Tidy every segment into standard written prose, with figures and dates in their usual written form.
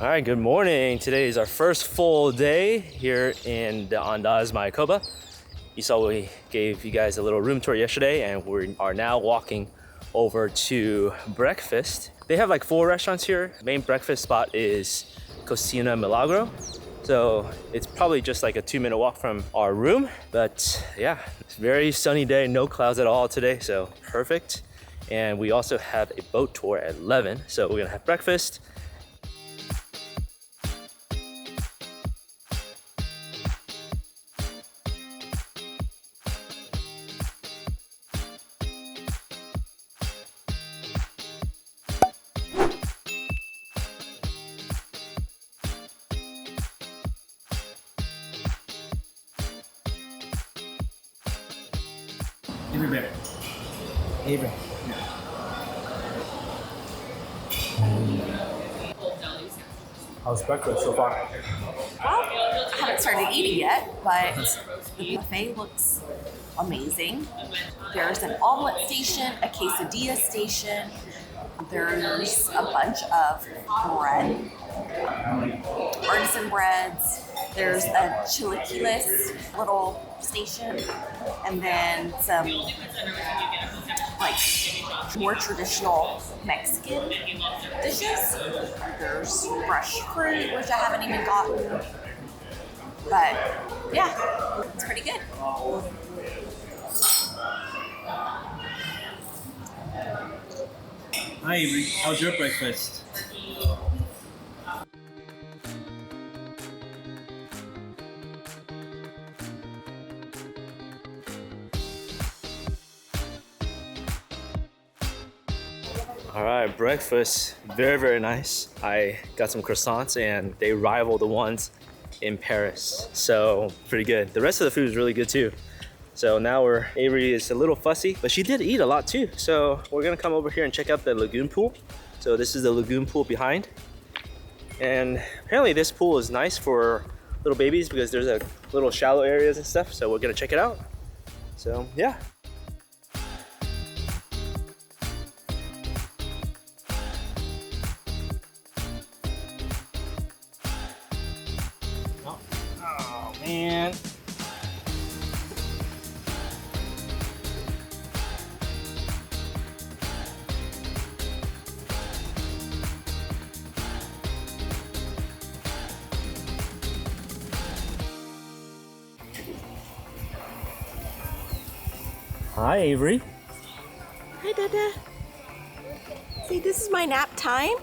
All right, good morning. Today is our first full day here in the Andaz Mayakoba. You saw we gave you guys a little room tour yesterday, and we are now walking over to breakfast. They have like 4 restaurants here. The main breakfast spot is Cocina Milagro. So it's probably just like a 2-minute walk from our room. But yeah, it's a very sunny day, no clouds at all today, so perfect. And we also have a boat tour at 11. So we're gonna have breakfast. Avery. Avery. How's breakfast so far? Well, haven't started eating yet, but the buffet looks amazing. There's an omelet station, a quesadilla station. There's a bunch of bread, artisan breads. There's a chilaquiles little station, and then some like more traditional Mexican dishes. There's fresh fruit, which I haven't even gotten, but yeah, it's pretty good. Hi Avery, how's your breakfast? All right, breakfast, very nice. I got some croissants and they rival the ones in Paris. So pretty good. The rest of the food is really good too. So now Avery is a little fussy, but she did eat a lot too. So we're gonna come over here and check out the lagoon pool. So this is the lagoon pool behind. And apparently this pool is nice for little babies because there's a little shallow areas and stuff. So we're gonna check it out. So yeah. Oh man. Hi, Avery. Hi, Dada. See, this is my nap time.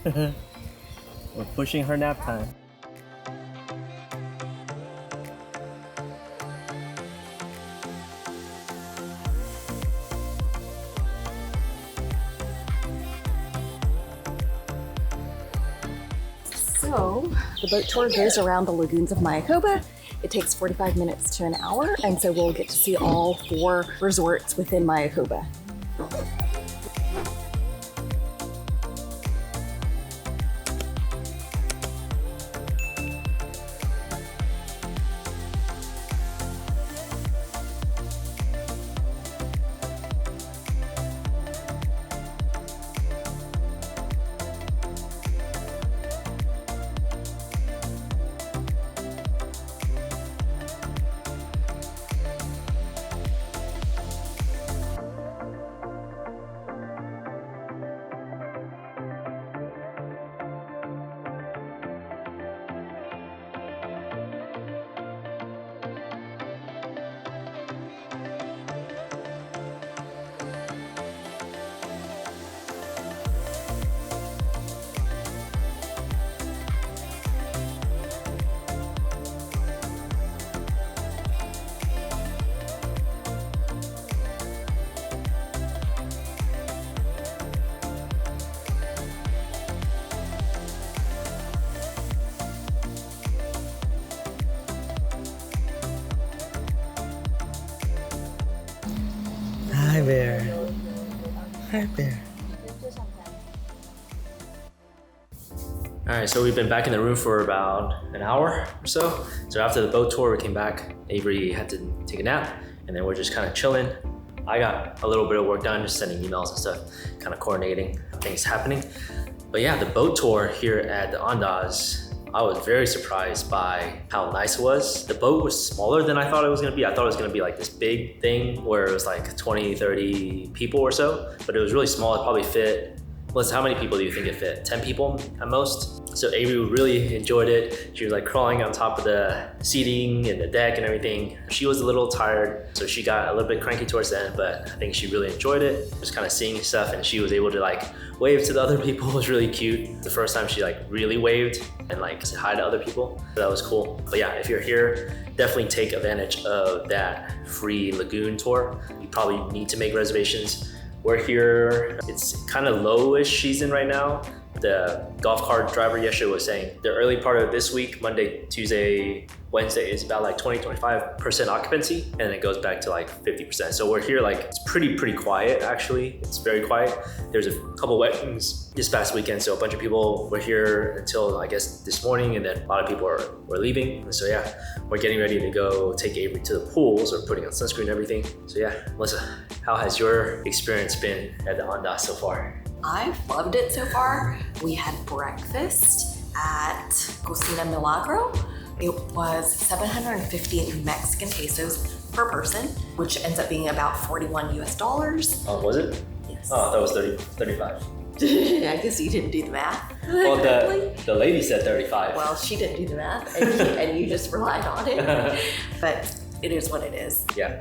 We're pushing her nap time. So, the boat tour goes around the lagoons of Mayakoba. It takes 45 minutes to an hour, and so we'll get to see all 4 resorts within Mayakoba. Hi, Bear. Hi, Bear. All right, so we've been back in the room for about an hour or so. So after the boat tour, we came back. Avery had to take a nap, and then we're just kind of chilling. I got a little bit of work done, just sending emails and stuff, kind of coordinating things happening. But yeah, the boat tour here at the Andaz, I was very surprised by how nice it was. The boat was smaller than I thought it was gonna be. I thought it was gonna be like this big thing where it was like 20, 30 people or so, but it was really small. It probably fit, Melissa, how many people do you think it fit? 10 people at most? So Avery really enjoyed it. She was like crawling on top of the seating and the deck and everything. She was a little tired, so she got a little bit cranky towards the end, but I think she really enjoyed it. Just kind of seeing stuff, and she was able to like wave to the other people. It was really cute. The first time she like really waved and like said hi to other people. So that was cool. But yeah, if you're here, definitely take advantage of that free lagoon tour. You probably need to make reservations. We're here, it's kind of lowish season right now. The golf cart driver yesterday was saying the early part of this week, Monday, Tuesday, Wednesday, is about like 20-25% occupancy, and it goes back to like 50%. So we're here, like it's pretty quiet actually. It's very quiet. There's a couple weddings this past weekend, so a bunch of people were here until I guess this morning, and then a lot of people were leaving. And so yeah, we're getting ready to go take Avery to the pools. We're putting on sunscreen and everything. So yeah, Melissa, how has your experience been at the Andaz so far? I've loved it so far. We had breakfast at Cocina Milagro. It was 750 Mexican pesos per person, which ends up being about 41 US dollars. Oh, was it? Yes. Oh, that was 35. I guess you didn't do the math. Well, the lady said 35. Well, she didn't do the math, and you just relied on it. But it is what it is. Yeah.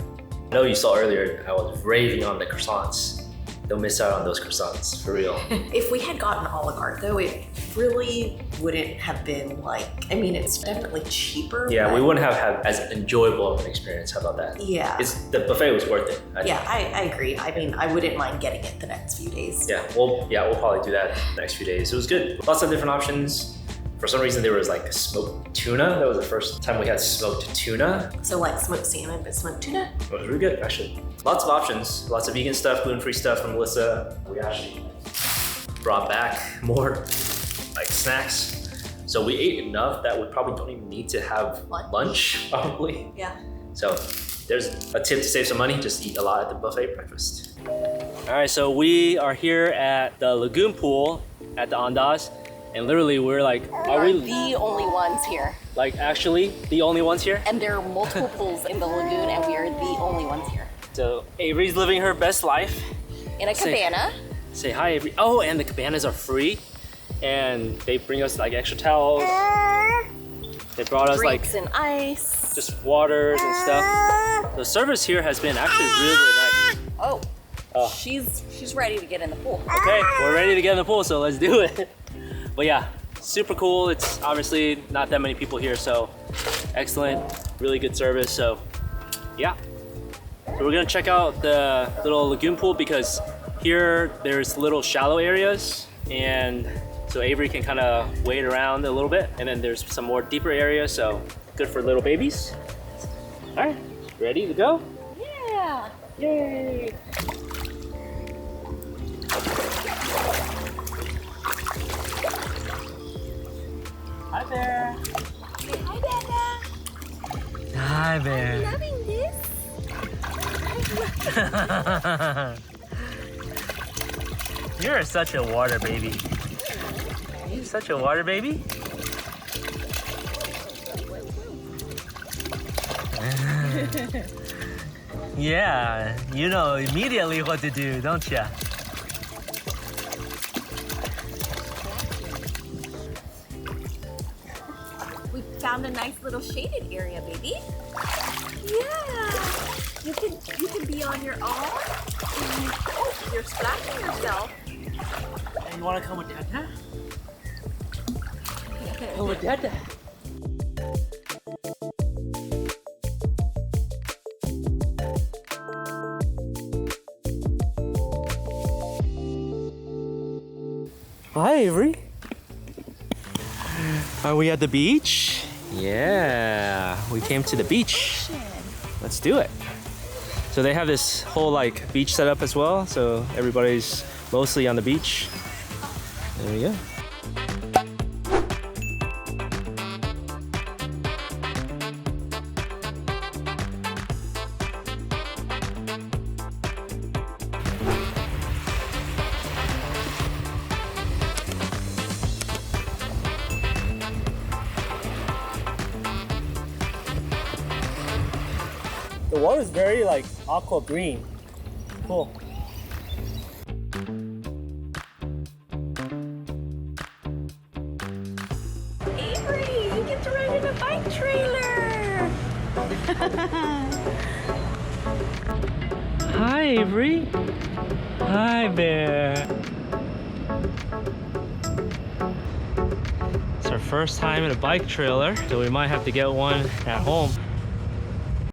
I know you saw earlier, I was raving on the croissants. Don't miss out on those croissants, for real. If we had gotten a la carte though, it really wouldn't have been like, I mean, it's definitely cheaper. Yeah, but we wouldn't have had as enjoyable of an experience. How about that? Yeah. The buffet was worth it. I agree. I mean, I wouldn't mind getting it the next few days. Yeah, we'll probably do that the next few days. It was good. Lots of different options. For some reason, there was like smoked tuna. That was the first time we had smoked tuna. So like smoked salmon, but smoked tuna? It was really good, actually. Lots of options, lots of vegan stuff, gluten-free stuff from Melissa. We actually brought back more like snacks. So we ate enough that we probably don't even need to have lunch probably. Yeah. So there's a tip to save some money, just eat a lot at the buffet breakfast. All right, so we are here at the Lagoon pool at the Andaz. And literally we're like, are we the only ones here? Like actually the only ones here? And there are multiple pools in the lagoon, and we are the only ones here. So Avery's living her best life. In a cabana. Say hi, Avery. Oh, and the cabanas are free. And they bring us like extra towels. They brought us drinks like and ice. just waters and stuff. The service here has been actually really nice. Oh, she's ready to get in the pool. Okay, we're ready to get in the pool, so let's do it. But yeah, super cool. It's obviously not that many people here, so excellent, really good service. So yeah, so we're gonna check out the little lagoon pool because here there's little shallow areas, and so Avery can kind of wade around a little bit, and then there's some more deeper areas, so good for little babies. All right, ready to go? Yeah. Yay! Hi there. Say hi, Dada. Hi there. Loving this. You're such a water baby. You're such a water baby. Yeah, you know immediately what to do, don't ya? We found a nice little shaded area, baby. Yeah. You can be on your own. Oh, you're splashing yourself. You wanna come with Dada? Come with Dada. Hi, Avery. Are we at the beach? Yeah, we came to the beach. Let's do it. So they have this whole like beach set up as well. So everybody's mostly on the beach. There we go. The water's very like aqua green. Cool. Avery, you get to ride in a bike trailer. Hi, Avery. Hi, Bear. It's our first time in a bike trailer, so we might have to get one at home.